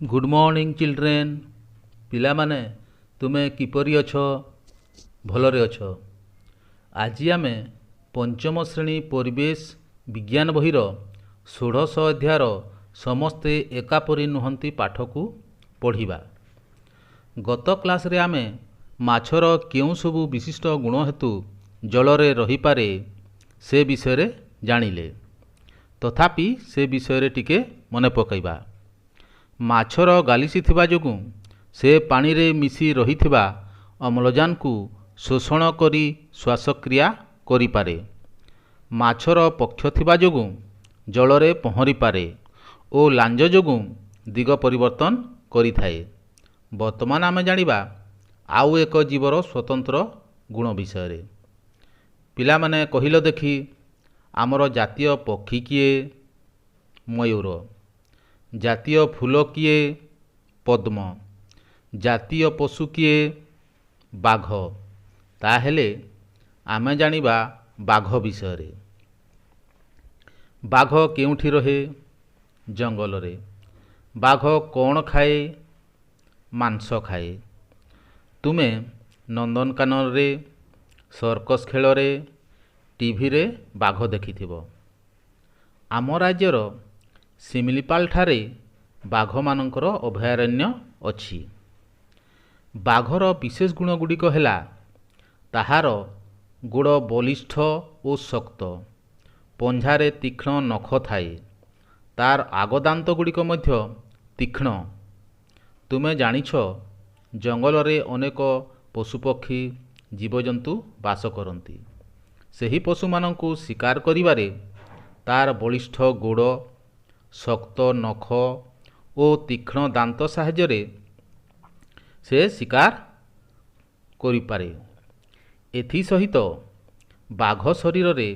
Good morning children. पिला माने तुमे किपरि अछ? भलरे अछ? आज आमे पंचम श्रेणी परिवेश विज्ञान बहिर 16 अध्यायर समस्ते एकापरि नुहंती पाठ को पढ़िबा। गत क्लास रे आमे माछर केउ सबु विशिष्ट गुण हेतु जलरे रही पारे से विषय रे जानिले। तथापि से विषय रे टिके मने पकाइबा। माछर गालिसी थिबा जोगु से पानी रे मिसी रहिथिबा अम्लजान को शोषण करी श्वासक्रिया करि पारे। माछर पक्ष थिबा जोगु जलरे पहरी पारे ओ लांज जोगु दिग परिवर्तन करि थाए। वर्तमान आमे जानिबा आउ एक जीवर स्वतंत्र गुण विषय रे। पिला माने कहिलो देखि आमर जातीय पक्षी किए? मयूर। जातीय फूल किए? पद्म। जातीय पशु किए? बाघ। ताहेले आमे जानिबा बाघ विषय रे। बाघ केउठी रहे? जंगल रे। बाघ कौन खाए? मांस खाए। तुमे नंदनकानन रे, सर्कस खेल रे, टीवी रे बाघ देखिथिबो। आम राज्यर सिमिलीपाल ठारे बाघ मानकर अभयारण्य अछि। बाघर विशेष गुण गुड़िक हेला ताहार गोड़ बलिष्ठ और शक्त, पंझारे तीक्ष्ण नख थाए, तार आगदांत गुड़िक मध्य तीक्ष्ण। तुमे जानिछ जंगल रे अनेक पशुपक्षी जीवजंतु बास करती। सेही पशु मानंकु शिकार करिबारे तार बलिष्ठ गोड़, शक्त नख और तीक्ष्ण दांत साहाय्य से शिकार करिपारे। एथि सहित बाघ शरीर रे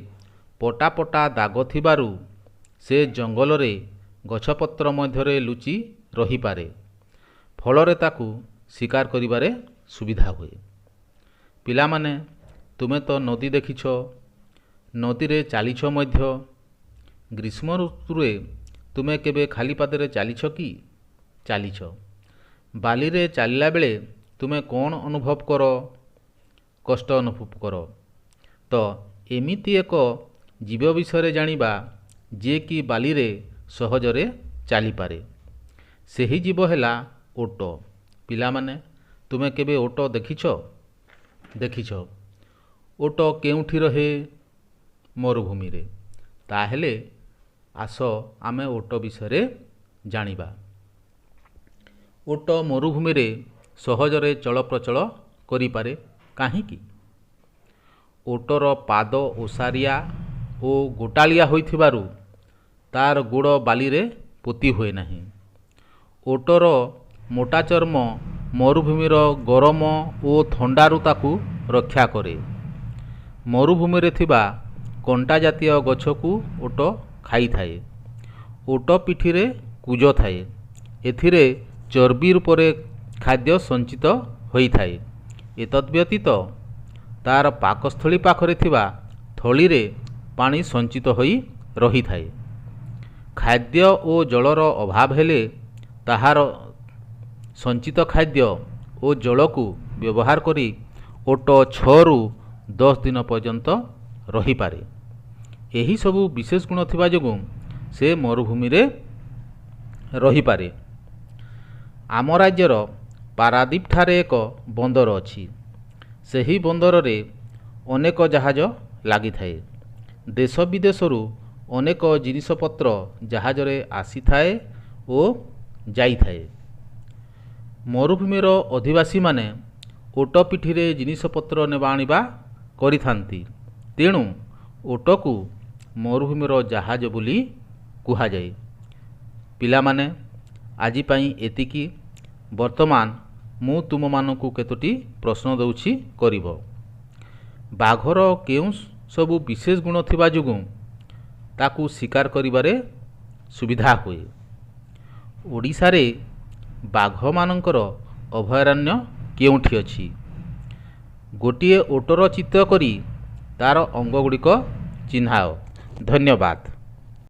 पटा पटा दाग थिबारु से जंगल रे गछपत्र मध्यरे लुचि रही पारे। फलरे ताकू शिकार करिबारे सुविधा हुए। पिला माने तुमे तो नदी देखिछ, नदी रे चालिछ मध्य। ग्रीष्म ऋतुरे तुमे केबे खाली पादरे चालिछ कि? चालिछ। बाली रे चालिला बेले तुमे कौन अनुभव कर? कष्ट अनुभव कर। तो एमिति एक जीव विषय जानिबा जे कि बाली रे सहजरे चाली पारे। सेही जीव हेला ओट। पिला माने तुमे केबे ओट देखिछ? देखिछ। ओट केउठी रहे? मरुभूमि रे। ताहेले आस आमे ओट विषय जानिबा। ओट मरुभूमि रे सहजरे चलप्रचल करि पारे काहीकि? ओटर पाद ओसारिया ओ गोटालिया होइथिबारु तार गोड़ बाली रे पोती हुए नाही। ओटर मोटा चर्म मरुभूमिर गरम ओ थंडारु ताकू रक्षा करे। मरुभूमि रे थिबा कंटा जातीय गछकू ओट खाई थाए। ओट पिठी रे कुज थाए। एथिरे चर्बी रूपरे खाद्य संचित होई थाए। एतद् व्यतीत तार पाकस्थली पाखरे थिबा थली रे पानी संचित होई रही थाए। खाद्य ओ जलर अभाव हेले ताहार संचित खाद्य ओ जल को व्यवहार करी ओट 6 रु 10 दिन पर्यंत रही पारे। एही सबु विशेष गुण थिबा जोगु से मरुभूमि रे रही पारे। आम राज्यर पारादीप ठारे एक बंदर अछि। सेही बंदर रे अनेक जहाज लागि थाए। देश विदेशरू अनेक जिनिसपत्र जहाज रे आसी थाए ओ जाई थाए। मरुभूमिर अधिवासी माने ओट पिठी रे जिनिसपत्र नेबा आनिबा करि थांती। तेणु ओट को मरुभूमिर जहाज बोली कुहा जाए। पिला माने आजि पई एतिकी। वर्तमान मु तुम मानकु केतोटी प्रश्न दउछि करिवो। बाघर केउ सबु विशेष गुण थिबा जोगु ताकू शिकार करिबारे सुविधा हुए? ओडिशा रे बाघ मानकर अभयारण्य केउठी अछि? गोटिए ओटर चित्र करी तार अंग गुड़िक चिन्हाओ। धन्यवाद।